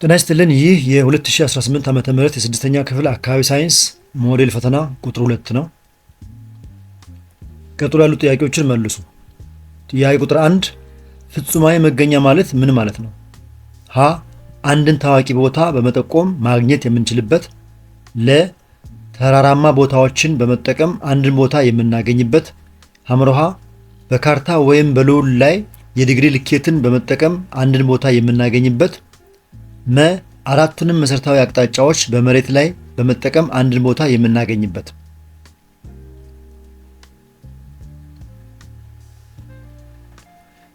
ጤና ይስጥልን። ይህ የ2018 ዓመተ ምህረት የስድስተኛ ክፍል አካባቢ ሳይንስ ሞዴል ፈተና ቁጥር 2 ነው። ቀጥሎ ያሉ ጥያቄዎችን መልሱ። ጥያቄ ቁጥር 1 ፍጹማዊ መገኛ ማለት ምን ማለት ነው? ሀ አንድን ታዋቂ ቦታ በመጠቆም ማግኘት የምንችልበት። ለ ተራራማ ቦታዎችን በመጠቀም አንድን ቦታ የምናገኝበት። ሐመሮሃ በካርታ ወይም በልዑል ላይ የዲግሪ ልኬትን በመጠቀም አንድን ቦታ የምናገኝበት። መ አራቱንም መሰረታዊ አቅጣጫዎች በመሬት ላይ በመጠቀም አንድን ቦታ የምናገኝበት።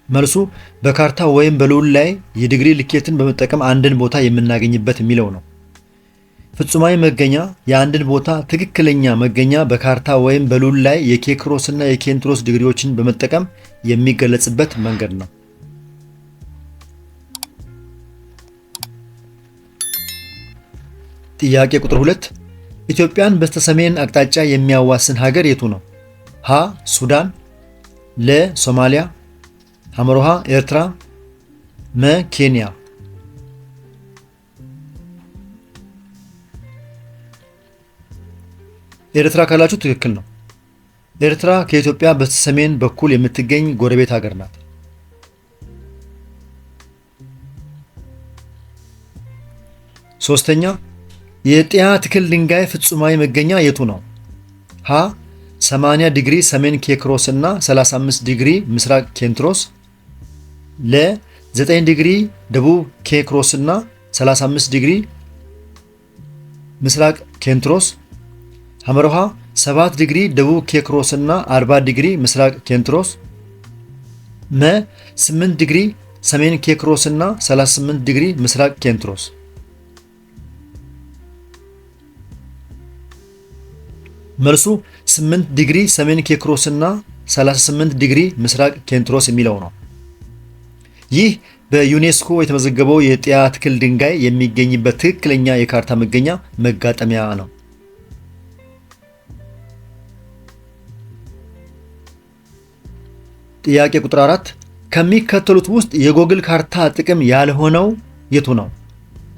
መልሱ በካርታ ወይም በልዑል ላይ የዲግሪ ልኬትን በመጠቀም አንድን ቦታ የምናገኝበት የሚለው ነው። ፍጹማዊ መገኛ የአንድን ቦታ ትክክለኛ መገኛ በካርታ ወይም በልዑል ላይ የኬክሮስ እና የኬንትሮስ ዲግሪዎችን በመጠቀም የሚገለጽበት መንገድ ነው። ጥያቄ ቁጥር 2 ኢትዮጵያን በስተሰሜን አቅጣጫ የሚያዋስን ሀገር የቱ ነው? ሀ ሱዳን፣ ለ ሶማሊያ፣ ሐመሮሃ ኤርትራ፣ መ ኬንያ። ኤርትራ ካላችሁ ትክክል ነው። ኤርትራ ከኢትዮጵያ በስተሰሜን በኩል የምትገኝ ጎረቤት ሀገር ናት። ሶስተኛ የጢያ ትክል ድንጋይ ፍጹማዊ መገኛ የቱ ነው? ሀ 80 ዲግሪ ሰሜን ኬክሮስ እና 35 ዲግሪ ምስራቅ ኬንትሮስ፣ ለ 9 ዲግሪ ደቡብ ኬክሮስ እና 35 ዲግሪ ምስራቅ ኬንትሮስ፣ ሐመሮሃ 7 ዲግሪ ደቡብ ኬክሮስ እና 40 ዲግሪ ምስራቅ ኬንትሮስ፣ መ 8 ዲግሪ ሰሜን ኬክሮስ እና 38 ዲግሪ ምስራቅ ኬንትሮስ። መልሱ 8 ዲግሪ ሰሜን ኬክሮስ እና 38 ዲግሪ ምስራቅ ኬንትሮስ የሚለው ነው። ይህ በዩኔስኮ የተመዘገበው የጢያ ትክል ድንጋይ የሚገኝበት ትክክለኛ የካርታ መገኛ መጋጠሚያ ነው። ጥያቄ ቁጥር 4 ከሚከተሉት ውስጥ የጎግል ካርታ ጥቅም ያልሆነው የቱ ነው?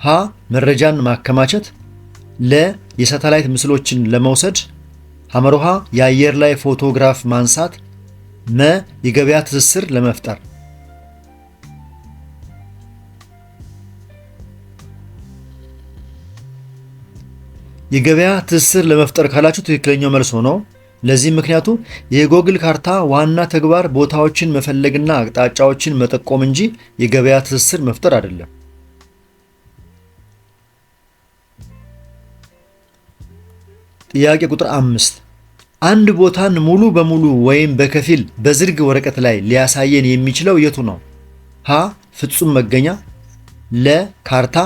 ሀ መረጃን ማከማቸት፣ ለ የሳተላይት ምስሎችን ለመውሰድ፣ ሐመሮሃ የአየር ላይ ፎቶግራፍ ማንሳት፣ መ የገበያ ትስስር ለመፍጠር። የገበያ ትስስር ለመፍጠር ካላችሁ ትክክለኛው መልስ ሆኖ ለዚህ ምክንያቱ የጎግል ካርታ ዋና ተግባር ቦታዎችን መፈለግና አቅጣጫዎችን መጠቆም እንጂ የገበያ ትስስር መፍጠር አይደለም። ጥያቄ ቁጥር 5 አንድ ቦታን ሙሉ በሙሉ ወይም በከፊል በዝርግ ወረቀት ላይ ሊያሳየን የሚችለው የቱ ነው? ሀ ፍጹም መገኛ፣ ለ ካርታ፣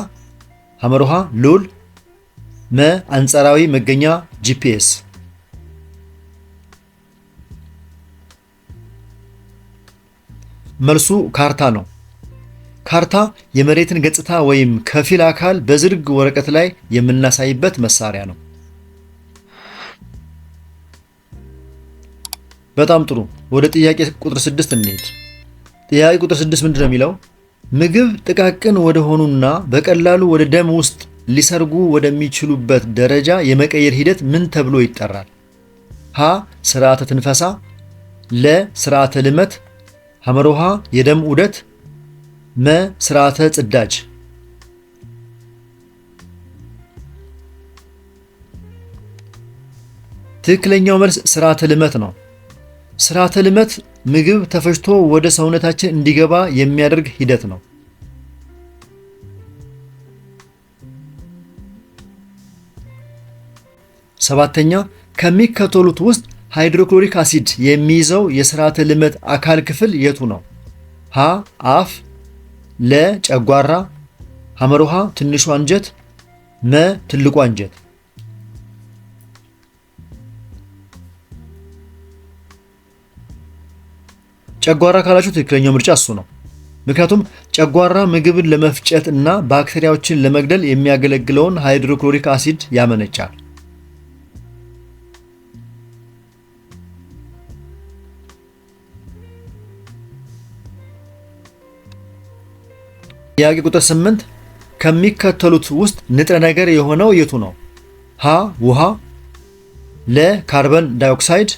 ሐመሮሃ ልዑል፣ መ አንጻራዊ መገኛ ጂፒኤስ። መልሱ ካርታ ነው። ካርታ የመሬትን ገጽታ ወይም ከፊል አካል በዝርግ ወረቀት ላይ የምናሳይበት መሳሪያ ነው። በጣም ጥሩ። ወደ ጥያቄ ቁጥር 6 እንሄድ። ጥያቄ ቁጥር 6 ምንድን ነው የሚለው? ምግብ ጥቃቅን ወደ ሆኑና በቀላሉ ወደ ደም ውስጥ ሊሰርጉ ወደሚችሉበት ደረጃ የመቀየር ሂደት ምን ተብሎ ይጠራል? ሀ ስርዓተ ትንፈሳ፣ ለ ስርዓተ ልመት፣ ሐመሮሃ የደም ዑደት፣ መ ስርዓተ ጽዳጅ። ትክክለኛው መልስ ስርዓተ ልመት ነው። ስርዓተ ልመት ምግብ ተፈጭቶ ወደ ሰውነታችን እንዲገባ የሚያደርግ ሂደት ነው። ሰባተኛ ከሚከተሉት ውስጥ ሃይድሮክሎሪክ አሲድ የሚይዘው የስርዓተ ልመት አካል ክፍል የቱ ነው? ሀ አፍ፣ ለ ጨጓራ፣ ሐመሮሃ ትንሹ አንጀት፣ መ ትልቁ አንጀት። ጨጓራ ካላችሁ ትክክለኛው ምርጫ እሱ ነው። ምክንያቱም ጨጓራ ምግብን ለመፍጨት እና ባክቴሪያዎችን ለመግደል የሚያገለግለውን ሃይድሮክሎሪክ አሲድ ያመነጫል። ጥያቄ ቁጥር 8 ከሚከተሉት ውስጥ ንጥረ ነገር የሆነው የቱ ነው? ሀ ውሃ፣ ለ ካርበን ዳይኦክሳይድ፣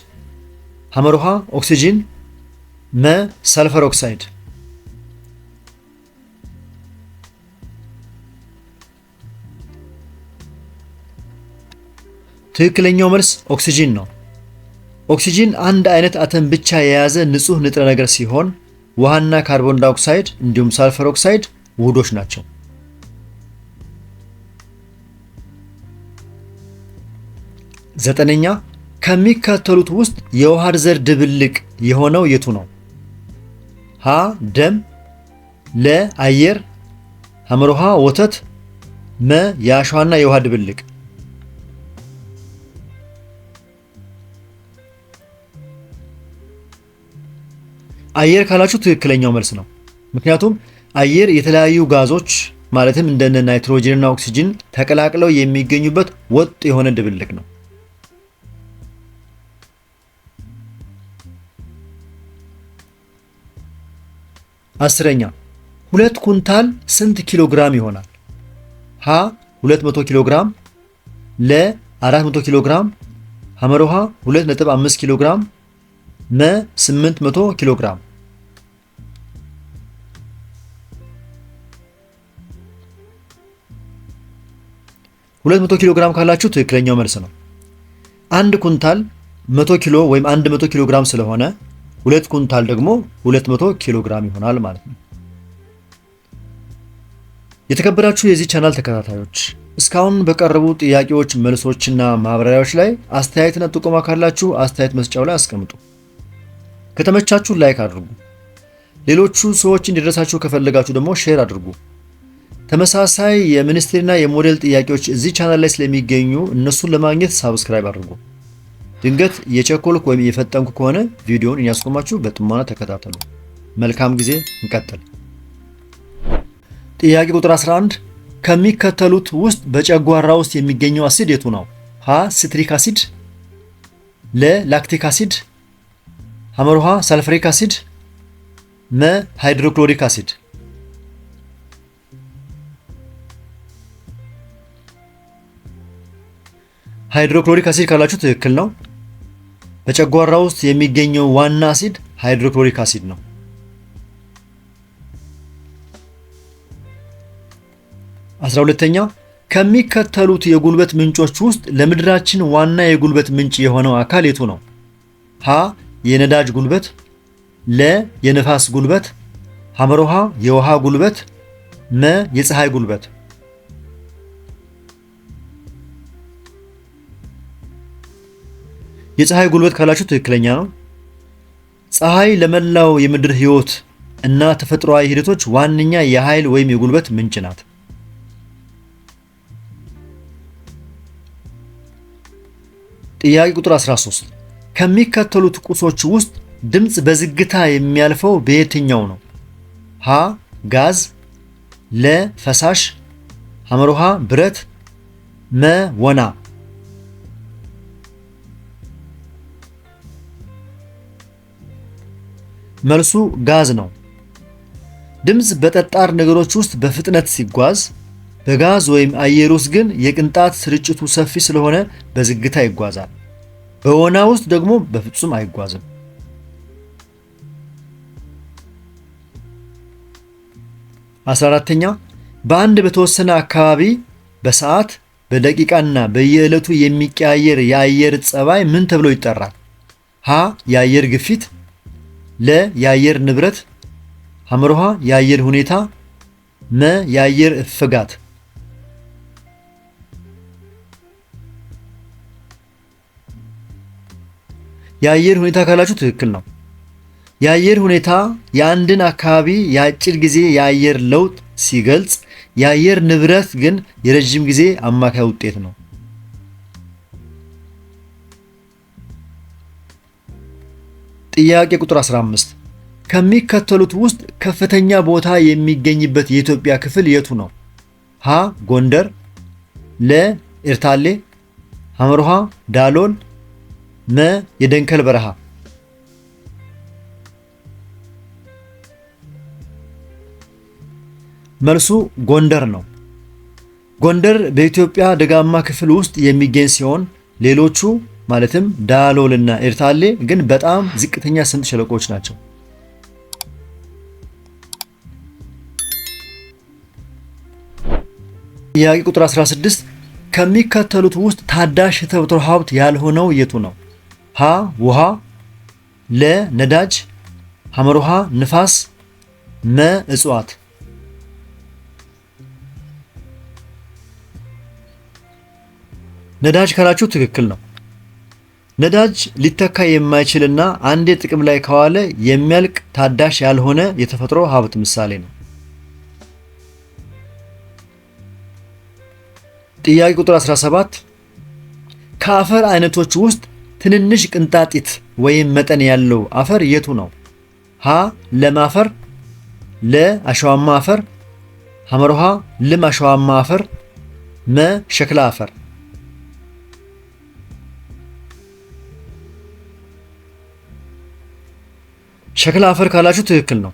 ሐመር ውሃ ኦክሲጂን፣ መ ሰልፈር ኦክሳይድ። ትክክለኛው መልስ ኦክሲጂን ነው። ኦክሲጂን አንድ አይነት አተም ብቻ የያዘ ንጹህ ንጥረ ነገር ሲሆን ውሃና ካርቦን ዳይኦክሳይድ እንዲሁም ሳልፈር ኦክሳይድ ውህዶች ናቸው። ዘጠነኛ ከሚከተሉት ውስጥ የውሃ ዘር ድብልቅ የሆነው የቱ ነው? ሀ ደም፣ ለ አየር፣ ሐመር ውሃ ወተት፣ መ የአሸዋና የውሃ ድብልቅ። አየር ካላችሁ ትክክለኛው መልስ ነው። ምክንያቱም አየር የተለያዩ ጋዞች ማለትም እንደነ ናይትሮጅን እና ኦክሲጅን ተቀላቅለው የሚገኙበት ወጥ የሆነ ድብልቅ ነው። አስረኛ ሁለት ኩንታል ስንት ኪሎ ግራም ይሆናል? ሀ 200 ኪሎ ግራም፣ ለ 400 ኪሎ ግራም፣ ሐመር ውሃ 2.5 ኪሎ ግራም፣ መ 800 ኪሎ ግራም። 200 ኪሎ ግራም ካላችሁ ትክክለኛው መልስ ነው። አንድ ኩንታል 100 ኪሎ ወይም 100 ኪሎ ግራም ስለሆነ 2 ኩንታል ደግሞ 200 ኪሎ ግራም ይሆናል ማለት ነው። የተከበራችሁ የዚህ ቻናል ተከታታዮች እስካሁን በቀረቡ ጥያቄዎች፣ መልሶችና ማብራሪያዎች ላይ አስተያየትና ጥቆማ ካላችሁ አስተያየት መስጫው ላይ አስቀምጡ። ከተመቻችሁ ላይክ አድርጉ። ሌሎቹ ሰዎች እንዲደርሳችሁ ከፈለጋችሁ ደግሞ ሼር አድርጉ። ተመሳሳይ የሚኒስትሪና የሞዴል ጥያቄዎች እዚህ ቻናል ላይ ስለሚገኙ እነሱን ለማግኘት ሳብስክራይብ አድርጉ። ድንገት የቸኮልኩ ወይም የፈጠንኩ ከሆነ ቪዲዮውን እያስቆማችሁ በጥሞና ተከታተሉ። መልካም ጊዜ። እንቀጥል። ጥያቄ ቁጥር 11 ከሚከተሉት ውስጥ በጨጓራ ውስጥ የሚገኘው አሲድ የቱ ነው? ሀ ሲትሪክ አሲድ፣ ለ ላክቲክ አሲድ፣ ሐመር ውሃ ሳልፈሪክ አሲድ፣ መ ሃይድሮክሎሪክ አሲድ። ሃይድሮክሎሪክ አሲድ ካላችሁ ትክክል ነው። በጨጓራ ውስጥ የሚገኘው ዋና አሲድ ሃይድሮክሎሪክ አሲድ ነው። 12ኛ ከሚከተሉት የጉልበት ምንጮች ውስጥ ለምድራችን ዋና የጉልበት ምንጭ የሆነው አካል የቱ ነው? ሀ የነዳጅ ጉልበት፣ ለ የነፋስ ጉልበት፣ ሐመር ውሃ የውሃ ጉልበት፣ መ የፀሐይ ጉልበት። የፀሐይ ጉልበት ካላችሁ ትክክለኛ ነው። ፀሐይ ለመላው የምድር ሕይወት እና ተፈጥሯዊ ሂደቶች ዋነኛ የኃይል ወይም የጉልበት ምንጭ ናት። ጥያቄ ቁጥር 13 ከሚከተሉት ቁሶች ውስጥ ድምፅ በዝግታ የሚያልፈው በየትኛው ነው? ሀ ጋዝ፣ ለ ፈሳሽ፣ ሐመር ውሃ ብረት፣ መ ወና። መልሱ ጋዝ ነው። ድምፅ በጠጣር ነገሮች ውስጥ በፍጥነት ሲጓዝ፣ በጋዝ ወይም አየር ውስጥ ግን የቅንጣት ስርጭቱ ሰፊ ስለሆነ በዝግታ ይጓዛል። በወና ውስጥ ደግሞ በፍጹም አይጓዝም። 14ኛ በአንድ በተወሰነ አካባቢ በሰዓት በደቂቃና በየዕለቱ የሚቀያየር የአየር ጸባይ ምን ተብሎ ይጠራል? ሀ የአየር ግፊት፣ ለ የአየር ንብረት፣ ሐመር ውሃ የአየር ሁኔታ፣ መ የአየር እፍጋት። የአየር ሁኔታ ካላችሁ ትክክል ነው። የአየር ሁኔታ የአንድን አካባቢ የአጭር ጊዜ የአየር ለውጥ ሲገልጽ፣ የአየር ንብረት ግን የረጅም ጊዜ አማካይ ውጤት ነው። ጥያቄ ቁጥር 15 ከሚከተሉት ውስጥ ከፍተኛ ቦታ የሚገኝበት የኢትዮጵያ ክፍል የቱ ነው? ሀ ጎንደር፣ ለ ኤርታሌ፣ ሐመር ውሃ ዳሎል፣ መ የደንከል በረሃ። መልሱ ጎንደር ነው። ጎንደር በኢትዮጵያ ደጋማ ክፍል ውስጥ የሚገኝ ሲሆን ሌሎቹ ማለትም ዳሎል እና ኤርታሌ ግን በጣም ዝቅተኛ ስምጥ ሸለቆዎች ናቸው። ጥያቄ ቁጥር 16 ከሚከተሉት ውስጥ ታዳሽ የተፈጥሮ ሀብት ያልሆነው የቱ ነው? ሀ ውሃ፣ ለ ነዳጅ፣ ሐመሮሃ ንፋስ፣ መ እጽዋት። ነዳጅ ካላችሁ ትክክል ነው። ነዳጅ ሊተካ የማይችልና አንዴ ጥቅም ላይ ከዋለ የሚያልቅ ታዳሽ ያልሆነ የተፈጥሮ ሀብት ምሳሌ ነው። ጥያቄ ቁጥር 17 ከአፈር አይነቶች ውስጥ ትንንሽ ቅንጣጢት ወይም መጠን ያለው አፈር የቱ ነው? ሀ ለም አፈር፣ ለ አሸዋማ አፈር፣ ሐመሮሃ ልም አሸዋማ አፈር፣ መ ሸክላ አፈር። ሸክላ አፈር ካላችሁ ትክክል ነው።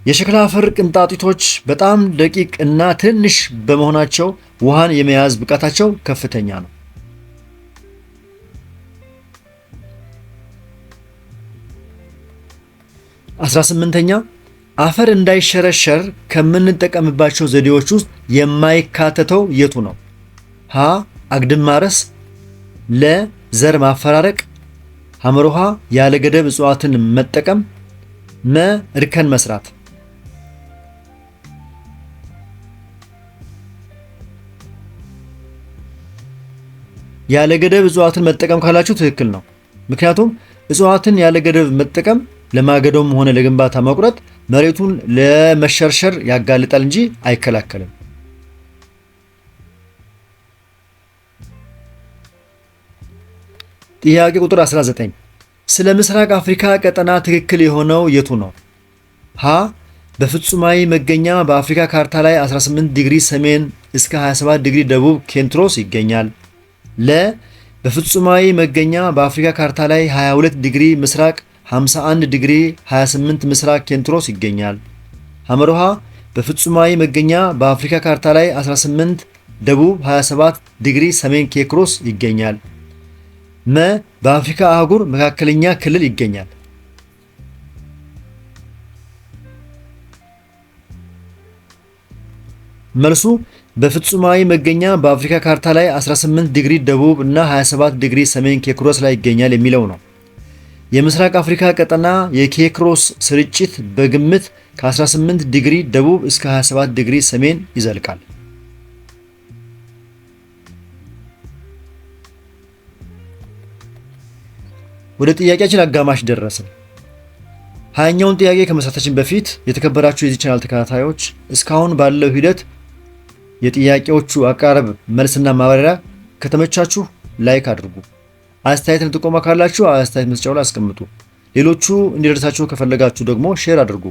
የሸክላ አፈር ቅንጣጢቶች በጣም ደቂቅ እና ትንሽ በመሆናቸው ውሃን የመያዝ ብቃታቸው ከፍተኛ ነው። አስራ ስምንተኛ አፈር እንዳይሸረሸር ከምንጠቀምባቸው ዘዴዎች ውስጥ የማይካተተው የቱ ነው? ሀ አግድም ማረስ፣ ለ ዘር ማፈራረቅ፣ ሐመሮሃ ያለ ገደብ እጽዋትን መጠቀም፣ መ እርከን መስራት። ያለ ገደብ እጽዋትን መጠቀም ካላችሁ ትክክል ነው። ምክንያቱም እጽዋትን ያለ ገደብ መጠቀም ለማገዶም ሆነ ለግንባታ መቁረጥ መሬቱን ለመሸርሸር ያጋልጣል እንጂ አይከላከልም። ጥያቄ ቁጥር 19 ስለ ምስራቅ አፍሪካ ቀጠና ትክክል የሆነው የቱ ነው? ሀ በፍጹማዊ መገኛ በአፍሪካ ካርታ ላይ 18 ዲግሪ ሰሜን እስከ 27 ዲግሪ ደቡብ ኬንትሮስ ይገኛል። ለ በፍጹማዊ መገኛ በአፍሪካ ካርታ ላይ 22 ዲግሪ ምስራቅ 51 ዲግሪ 28 ምስራቅ ኬንትሮስ ይገኛል። ሐመሮሃ በፍጹማዊ መገኛ በአፍሪካ ካርታ ላይ 18 ደቡብ 27 ዲግሪ ሰሜን ኬክሮስ ይገኛል። መ በአፍሪካ አህጉር መካከለኛ ክልል ይገኛል። መልሱ በፍጹማዊ መገኛ በአፍሪካ ካርታ ላይ 18 ዲግሪ ደቡብ እና 27 ዲግሪ ሰሜን ኬክሮስ ላይ ይገኛል የሚለው ነው። የምስራቅ አፍሪካ ቀጠና የኬክሮስ ስርጭት በግምት ከ18 ዲግሪ ደቡብ እስከ 27 ዲግሪ ሰሜን ይዘልቃል። ወደ ጥያቄያችን አጋማሽ ደረስን። 20ኛውን ጥያቄ ከመስራታችን በፊት የተከበራችሁ የዚህ ቻናል ተከታታዮች እስካሁን ባለው ሂደት የጥያቄዎቹ አቀራረብ መልስና ማብራሪያ ከተመቻችሁ ላይክ አድርጉ። አስተያየትን ጥቆማ ካላችሁ አስተያየት መስጫው ላይ አስቀምጡ። ሌሎቹ እንዲደርሳችሁ ከፈለጋችሁ ደግሞ ሼር አድርጉ።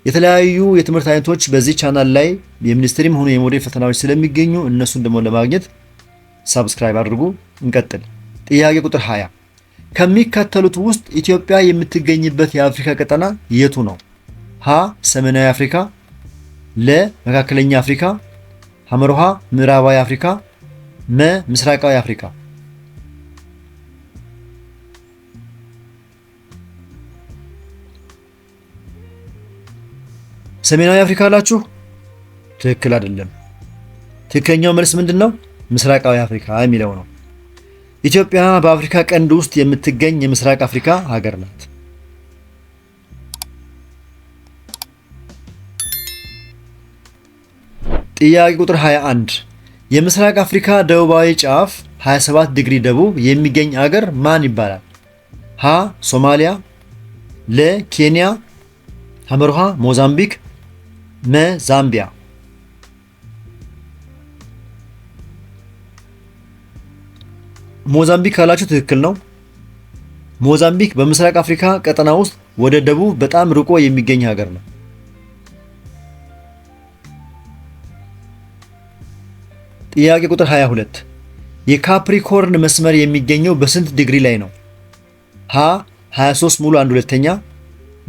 የተለያዩ የትምህርት አይነቶች በዚህ ቻናል ላይ የሚኒስትሪም ሆኑ የሞዴል ፈተናዎች ስለሚገኙ እነሱን ደግሞ ለማግኘት ሰብስክራይብ አድርጉ። እንቀጥል። ጥያቄ ቁጥር 20 ከሚከተሉት ውስጥ ኢትዮጵያ የምትገኝበት የአፍሪካ ቀጠና የቱ ነው? ሀ ሰሜናዊ አፍሪካ፣ ለ መካከለኛ አፍሪካ፣ ሐመሮሃ ምዕራባዊ አፍሪካ፣ መ ምስራቃዊ አፍሪካ። ሰሜናዊ አፍሪካ አላችሁ? ትክክል አይደለም። ትክክለኛው መልስ ምንድን ነው? ምስራቃዊ አፍሪካ የሚለው ነው። ኢትዮጵያ በአፍሪካ ቀንድ ውስጥ የምትገኝ የምስራቅ አፍሪካ ሀገር ናት። ጥያቄ ቁጥር 21 የምስራቅ አፍሪካ ደቡባዊ ጫፍ 27 ዲግሪ ደቡብ የሚገኝ አገር ማን ይባላል? ሀ ሶማሊያ፣ ለ ኬንያ፣ ሐመሮሃ ሞዛምቢክ፣ መ ዛምቢያ። ሞዛምቢክ ካላችሁ ትክክል ነው። ሞዛምቢክ በምስራቅ አፍሪካ ቀጠና ውስጥ ወደ ደቡብ በጣም ርቆ የሚገኝ ሀገር ነው። ጥያቄ ቁጥር 22 የካፕሪኮርን መስመር የሚገኘው በስንት ዲግሪ ላይ ነው? ሀ 23 ሙሉ 1/2ኛ፣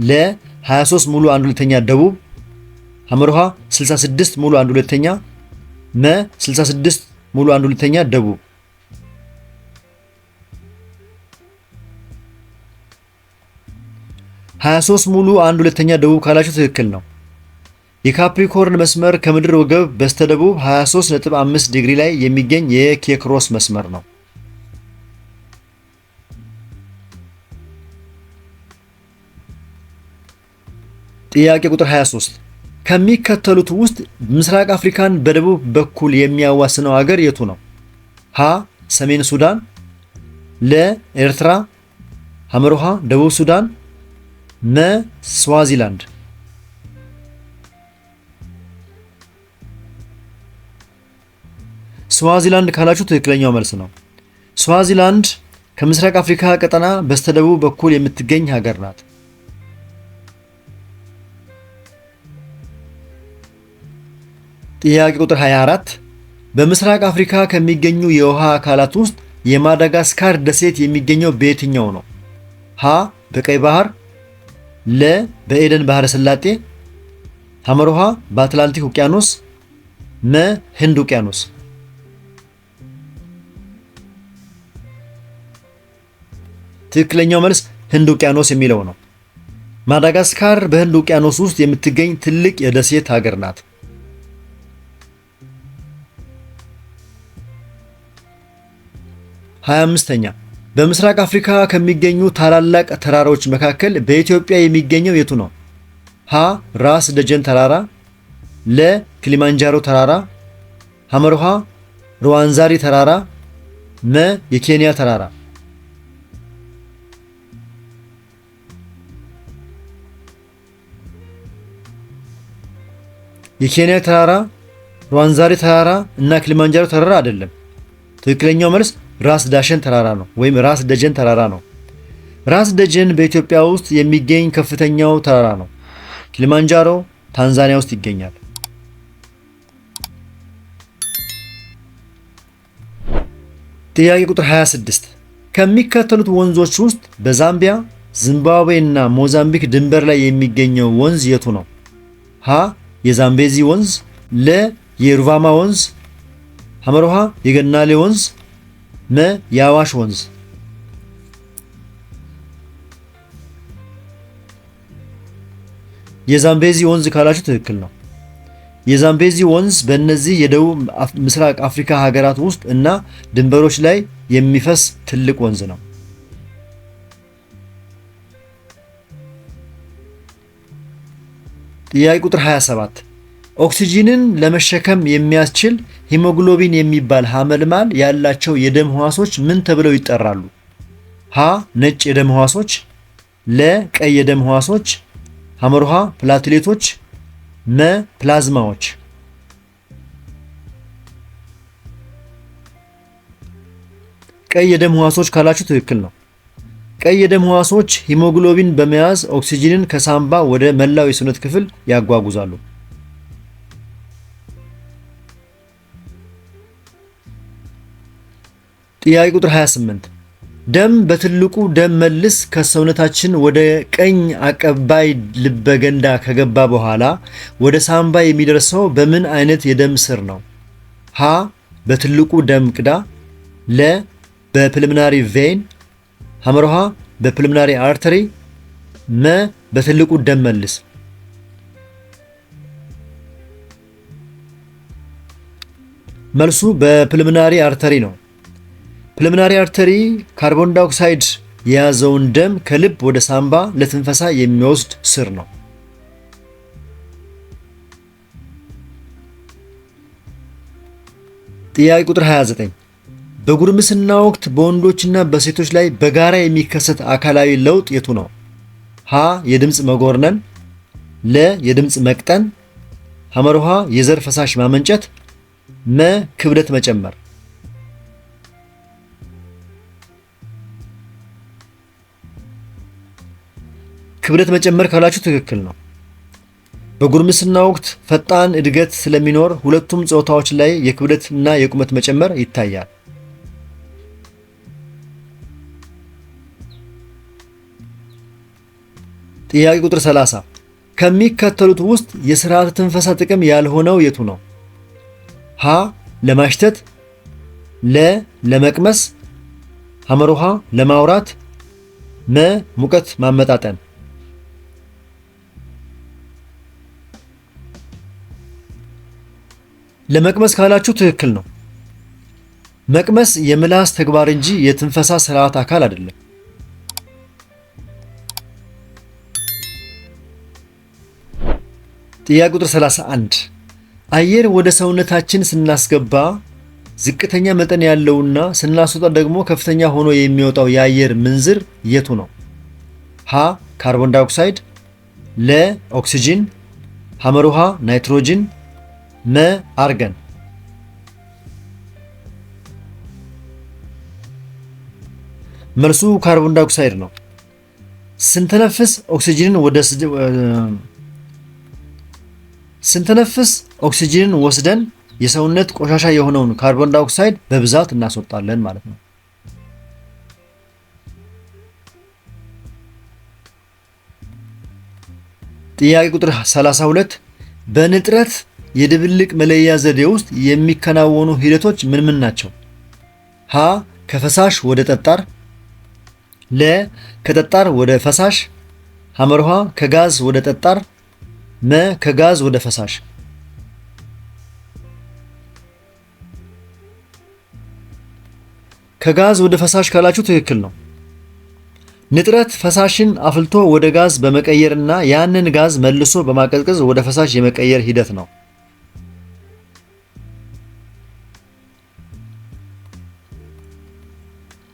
ለ 23 ሙሉ 1/2ኛ ደቡብ፣ ሐመሮሃ 66 ሙሉ 1/2ኛ፣ መ 66 ሙሉ 1/2 ደቡብ። #23 ሙሉ 1/2 ደቡብ ካላችሁ ትክክል ነው። የካፕሪኮርን መስመር ከምድር ወገብ በስተደቡብ 23.5 ዲግሪ ላይ የሚገኝ የኬክሮስ መስመር ነው። ጥያቄ ቁጥር 23 ከሚከተሉት ውስጥ ምስራቅ አፍሪካን በደቡብ በኩል የሚያዋስነው ሀገር የቱ ነው? ሀ ሰሜን ሱዳን፣ ለ ኤርትራ፣ ሐመሩሃ ደቡብ ሱዳን፣ መ ስዋዚላንድ። ስዋዚላንድ ካላችሁ ትክክለኛው መልስ ነው። ስዋዚላንድ ከምስራቅ አፍሪካ ቀጠና በስተደቡብ በኩል የምትገኝ ሀገር ናት። ጥያቄ ቁጥር 24 በምስራቅ አፍሪካ ከሚገኙ የውሃ አካላት ውስጥ የማዳጋስካር ደሴት የሚገኘው በየትኛው ነው? ሀ በቀይ ባህር፣ ለ በኤደን ባህረ ሰላጤ፣ ሐመሩሃ በአትላንቲክ ውቅያኖስ፣ መ ህንድ ውቅያኖስ። ትክክለኛው መልስ ህንድ ውቅያኖስ የሚለው ነው። ማዳጋስካር በህንድ ውቅያኖስ ውስጥ የምትገኝ ትልቅ የደሴት ሀገር ናት። 25ኛ በምስራቅ አፍሪካ ከሚገኙ ታላላቅ ተራራዎች መካከል በኢትዮጵያ የሚገኘው የቱ ነው? ሀ ራስ ደጀን ተራራ፣ ለ ክሊማንጃሮ ተራራ፣ ሐመሩሃ ሩዋንዛሪ ተራራ፣ መ የኬንያ ተራራ። የኬንያ ተራራ፣ ሩዋንዛሪ ተራራ እና ክሊማንጃሮ ተራራ አይደለም። ትክክለኛው መልስ ራስ ዳሸን ተራራ ነው ወይም ራስ ደጀን ተራራ ነው። ራስ ደጀን በኢትዮጵያ ውስጥ የሚገኝ ከፍተኛው ተራራ ነው። ክሊማንጃሮ ታንዛኒያ ውስጥ ይገኛል። ጥያቄ ቁጥር 26 ከሚከተሉት ወንዞች ውስጥ በዛምቢያ፣ ዚምባብዌ እና ሞዛምቢክ ድንበር ላይ የሚገኘው ወንዝ የቱ ነው? ሀ የዛምቤዚ ወንዝ፣ ለ የሩቫማ ወንዝ፣ ሐመሩሃ የገናሌ ወንዝ፣ መ የአዋሽ ወንዝ። የዛምቤዚ ወንዝ ካላችሁ ትክክል ነው። የዛምቤዚ ወንዝ በእነዚህ የደቡብ ምስራቅ አፍሪካ ሀገራት ውስጥ እና ድንበሮች ላይ የሚፈስ ትልቅ ወንዝ ነው። ጥያቄ ቁጥር 27 ኦክሲጂንን ለመሸከም የሚያስችል ሂሞግሎቢን የሚባል ሐመልማል ያላቸው የደም ሕዋሶች ምን ተብለው ይጠራሉ? ሀ ነጭ የደም ሕዋሶች፣ ለ ቀይ የደም ሕዋሶች፣ ሐመሩሃ ፕላትሌቶች፣ መ ፕላዝማዎች። ቀይ የደም ሕዋሶች ካላችሁ ትክክል ነው። ቀይ የደም ሕዋሶች ሂሞግሎቢን በመያዝ ኦክሲጂንን ከሳምባ ወደ መላው የሰውነት ክፍል ያጓጉዛሉ። ጥያቄ ቁጥር 28 ደም በትልቁ ደም መልስ ከሰውነታችን ወደ ቀኝ አቀባይ ልበገንዳ ከገባ በኋላ ወደ ሳምባ የሚደርሰው በምን አይነት የደም ስር ነው? ሀ በትልቁ ደም ቅዳ፣ ለ በፕልምናሪ ቬን፣ ሐመሩሃ በፕልምናሪ አርተሪ፣ መ በትልቁ ደም መልስ። መልሱ በፕልምናሪ አርተሪ ነው። ፕልምናሪ አርተሪ ካርቦን ዳይኦክሳይድ የያዘውን ደም ከልብ ወደ ሳምባ ለትንፈሳ የሚወስድ ስር ነው። ጥያቄ ቁጥር 29 በጉርምስና ወቅት በወንዶችና በሴቶች ላይ በጋራ የሚከሰት አካላዊ ለውጥ የቱ ነው? ሀ የድምፅ መጎርነን፣ ለ የድምፅ መቅጠን፣ ሐመሩሃ የዘር ፈሳሽ ማመንጨት፣ መ ክብደት መጨመር። ክብደት መጨመር ካላችሁ ትክክል ነው። በጉርምስና ወቅት ፈጣን እድገት ስለሚኖር ሁለቱም ጾታዎች ላይ የክብደትና የቁመት መጨመር ይታያል። ጥያቄ ቁጥር 30 ከሚከተሉት ውስጥ የስርዓተ ትንፈሳ ጥቅም ያልሆነው የቱ ነው? ሀ ለማሽተት፣ ለ ለመቅመስ፣ ሐመር ውሃ ለማውራት፣ መ ሙቀት ማመጣጠን። ለመቅመስ ካላችሁ ትክክል ነው። መቅመስ የምላስ ተግባር እንጂ የትንፈሳ ስርዓት አካል አይደለም። ጥያቄ ቁጥር 31 አየር ወደ ሰውነታችን ስናስገባ ዝቅተኛ መጠን ያለውና ስናስወጣ ደግሞ ከፍተኛ ሆኖ የሚወጣው የአየር ምንዝር የቱ ነው? ሀ ካርቦን ዳይኦክሳይድ፣ ለ ኦክሲጂን፣ ሐመር ውሃ ናይትሮጂን፣ መ አርገን። መልሱ ካርቦን ዳይኦክሳይድ ነው። ስንተነፍስ ኦክሲጂንን ወስደን የሰውነት ቆሻሻ የሆነውን ካርቦን ዳይኦክሳይድ በብዛት እናስወጣለን ማለት ነው። ጥያቄ ቁጥር 32 በንጥረት የድብልቅ መለያ ዘዴ ውስጥ የሚከናወኑ ሂደቶች ምን ምን ናቸው? ሀ ከፈሳሽ ወደ ጠጣር፣ ለ ከጠጣር ወደ ፈሳሽ፣ ሐመር ውሃ ከጋዝ ወደ ጠጣር፣ መ ከጋዝ ወደ ፈሳሽ። ከጋዝ ወደ ፈሳሽ ካላችሁ ትክክል ነው። ንጥረት ፈሳሽን አፍልቶ ወደ ጋዝ በመቀየርና ያንን ጋዝ መልሶ በማቀዝቀዝ ወደ ፈሳሽ የመቀየር ሂደት ነው።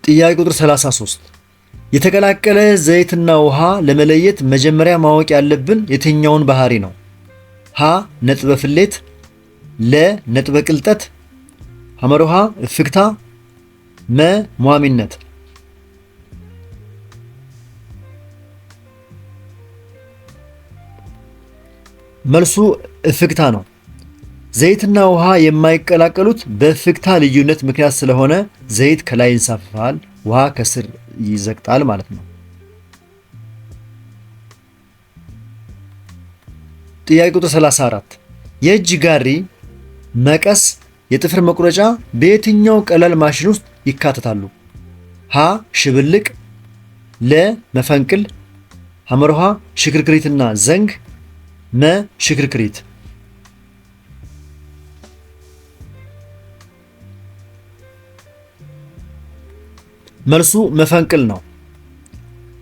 ጥያቄ ቁጥር 33 የተቀላቀለ ዘይትና ውሃ ለመለየት መጀመሪያ ማወቅ ያለብን የትኛውን ባህሪ ነው? ሀ ነጥበ ፍሌት፣ ለ ነጥበ ቅልጠት፣ ሐመር ውሃ እፍግታ፣ መ ሟሚነት። መልሱ እፍግታ ነው። ዘይትና ውሃ የማይቀላቀሉት በእፍግታ ልዩነት ምክንያት ስለሆነ ዘይት ከላይ ይንሳፈፋል፣ ውሃ ከስር ይዘግጣል ማለት ነው። ጥያቄ ቁጥር 34 የእጅ ጋሪ፣ መቀስ፣ የጥፍር መቁረጫ በየትኛው ቀላል ማሽን ውስጥ ይካተታሉ? ሀ ሽብልቅ፣ ለ መፈንቅል፣ ሐመር ውሃ ሽክርክሪትና ዘንግ፣ መ ሽክርክሪት። መልሱ መፈንቅል ነው።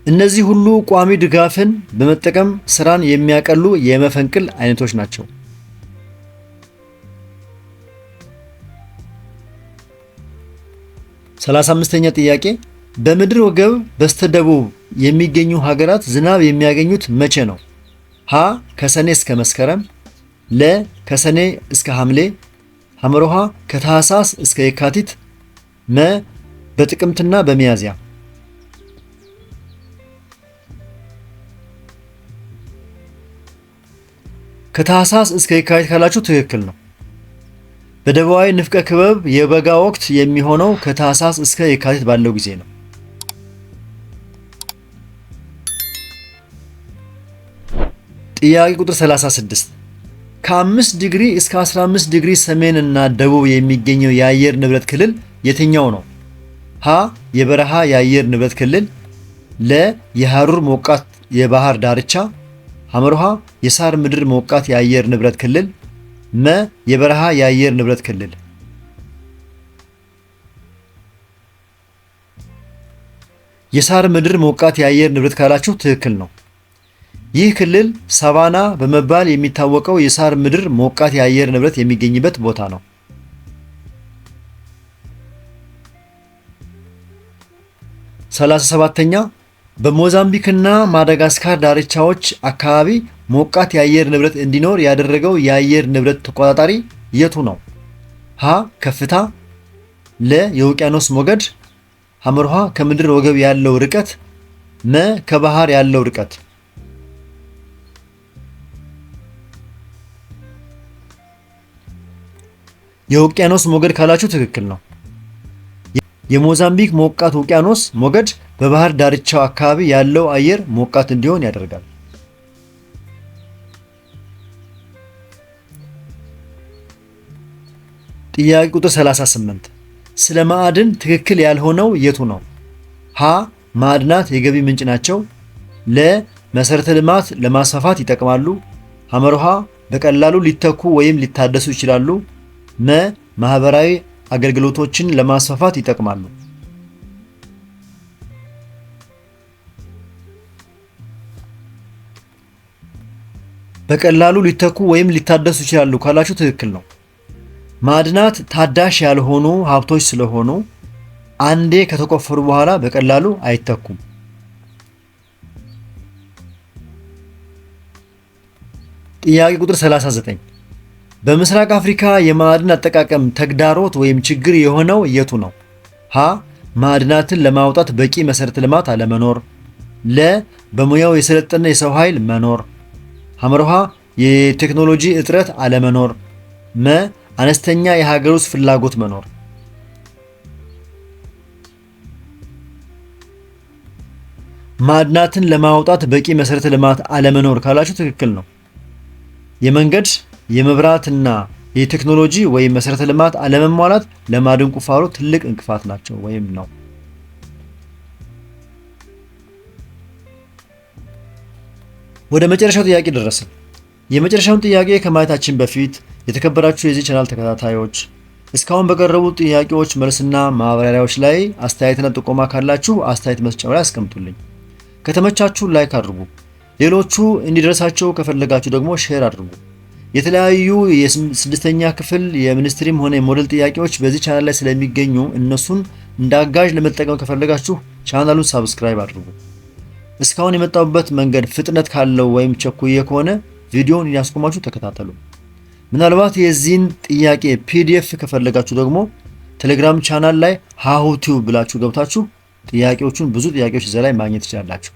እነዚህ ሁሉ ቋሚ ድጋፍን በመጠቀም ስራን የሚያቀሉ የመፈንቅል አይነቶች ናቸው። 35ኛ ጥያቄ በምድር ወገብ በስተደቡብ የሚገኙ ሀገራት ዝናብ የሚያገኙት መቼ ነው? ሀ ከሰኔ እስከ መስከረም፣ ለ ከሰኔ እስከ ሐምሌ፣ ሐመር ውሃ ከታህሳስ እስከ የካቲት፣ መ በጥቅምትና በሚያዝያ። ከታህሳስ እስከ የካቲት ካላችሁ ትክክል ነው። በደቡባዊ ንፍቀ ክበብ የበጋ ወቅት የሚሆነው ከታህሳስ እስከ የካቲት ባለው ጊዜ ነው። ጥያቄ ቁጥር 36 ከ5 ዲግሪ እስከ 15 ዲግሪ ሰሜን እና ደቡብ የሚገኘው የአየር ንብረት ክልል የትኛው ነው? ሀ የበረሃ የአየር ንብረት ክልል፣ ለ የሐሩር ሞቃት የባህር ዳርቻ፣ ሐመር ውሃ የሳር ምድር ሞቃት የአየር ንብረት ክልል፣ መ የበረሃ የአየር ንብረት ክልል። የሳር ምድር ሞቃት የአየር ንብረት ካላችሁ ትክክል ነው። ይህ ክልል ሳቫና በመባል የሚታወቀው የሳር ምድር ሞቃት የአየር ንብረት የሚገኝበት ቦታ ነው። 37ኛ በሞዛምቢክና ማዳጋስካር ዳርቻዎች አካባቢ ሞቃት የአየር ንብረት እንዲኖር ያደረገው የአየር ንብረት ተቆጣጣሪ የቱ ነው? ሀ ከፍታ፣ ለ የውቅያኖስ ሞገድ፣ ሐመር ውሃ ከምድር ወገብ ያለው ርቀት፣ መ ከባህር ያለው ርቀት። የውቅያኖስ ሞገድ ካላችሁ ትክክል ነው። የሞዛምቢክ ሞቃት ውቅያኖስ ሞገድ በባህር ዳርቻው አካባቢ ያለው አየር ሞቃት እንዲሆን ያደርጋል። ጥያቄ ቁጥር 38 ስለ ማዕድን ትክክል ያልሆነው የቱ ነው? ሀ ማዕድናት የገቢ ምንጭ ናቸው። ለ መሰረተ ልማት ለማስፋፋት ይጠቅማሉ። ሐመርሃ በቀላሉ ሊተኩ ወይም ሊታደሱ ይችላሉ። መ ማህበራዊ አገልግሎቶችን ለማስፋፋት ይጠቅማሉ። በቀላሉ ሊተኩ ወይም ሊታደሱ ይችላሉ ካላችሁ ትክክል ነው። ማዕድናት ታዳሽ ያልሆኑ ሀብቶች ስለሆኑ አንዴ ከተቆፈሩ በኋላ በቀላሉ አይተኩም። ጥያቄ ቁጥር 39 በምስራቅ አፍሪካ የማዕድን አጠቃቀም ተግዳሮት ወይም ችግር የሆነው የቱ ነው? ሀ ማዕድናትን ለማውጣት በቂ መሰረተ ልማት አለመኖር። ለ በሙያው የሰለጠነ የሰው ኃይል መኖር። ሐመርሃ የቴክኖሎጂ እጥረት አለመኖር። መ አነስተኛ የሀገር ውስጥ ፍላጎት መኖር። ማዕድናትን ለማውጣት በቂ መሰረተ ልማት አለመኖር ካላችሁ ትክክል ነው። የመንገድ የመብራትና የቴክኖሎጂ ወይም መሰረተ ልማት አለመሟላት ለማዕድን ቁፋሮ ትልቅ እንቅፋት ናቸው ወይም ነው። ወደ መጨረሻው ጥያቄ ደረስን። የመጨረሻውን ጥያቄ ከማየታችን በፊት የተከበራችሁ የዚህ ቻናል ተከታታዮች እስካሁን በቀረቡ ጥያቄዎች መልስና ማብራሪያዎች ላይ አስተያየትና ጥቆማ ካላችሁ አስተያየት መስጫው ላይ አስቀምጡልኝ። ከተመቻችሁ ላይክ አድርጉ። ሌሎቹ እንዲደርሳቸው ከፈለጋችሁ ደግሞ ሼር አድርጉ። የተለያዩ የስድስተኛ ክፍል የሚኒስትሪም ሆነ የሞዴል ጥያቄዎች በዚህ ቻናል ላይ ስለሚገኙ እነሱን እንደ አጋዥ ለመጠቀም ከፈለጋችሁ ቻናሉን ሳብስክራይብ አድርጉ። እስካሁን የመጣሁበት መንገድ ፍጥነት ካለው ወይም ቸኩዬ ከሆነ ቪዲዮውን እያስቆማችሁ ተከታተሉ። ምናልባት የዚህን ጥያቄ ፒዲኤፍ ከፈለጋችሁ ደግሞ ቴሌግራም ቻናል ላይ ሃሁ ቲዩብ ብላችሁ ገብታችሁ ጥያቄዎቹን ብዙ ጥያቄዎች እዛ ላይ ማግኘት ትችላላችሁ።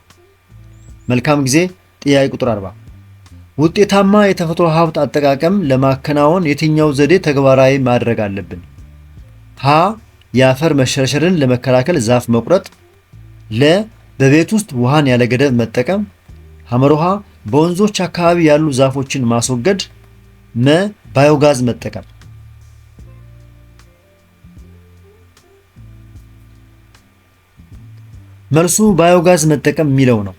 መልካም ጊዜ። ጥያቄ ቁጥር 40 ውጤታማ የተፈጥሮ ሀብት አጠቃቀም ለማከናወን የትኛው ዘዴ ተግባራዊ ማድረግ አለብን? ሀ የአፈር መሸርሸርን ለመከላከል ዛፍ መቁረጥ። ለ በቤት ውስጥ ውሃን ያለ ገደብ መጠቀም። ሐመርሃ በወንዞች አካባቢ ያሉ ዛፎችን ማስወገድ። መ ባዮጋዝ መጠቀም። መልሱ ባዮጋዝ መጠቀም የሚለው ነው።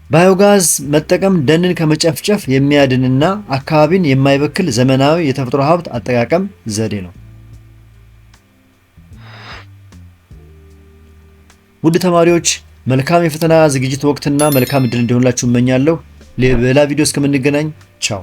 ባዮጋዝ መጠቀም ደንን ከመጨፍጨፍ የሚያድንና አካባቢን የማይበክል ዘመናዊ የተፈጥሮ ሀብት አጠቃቀም ዘዴ ነው። ውድ ተማሪዎች መልካም የፈተና ዝግጅት ወቅትና መልካም እድል እንዲሆንላችሁ እመኛለሁ። በሌላ ቪዲዮ እስከምንገናኝ ቻው።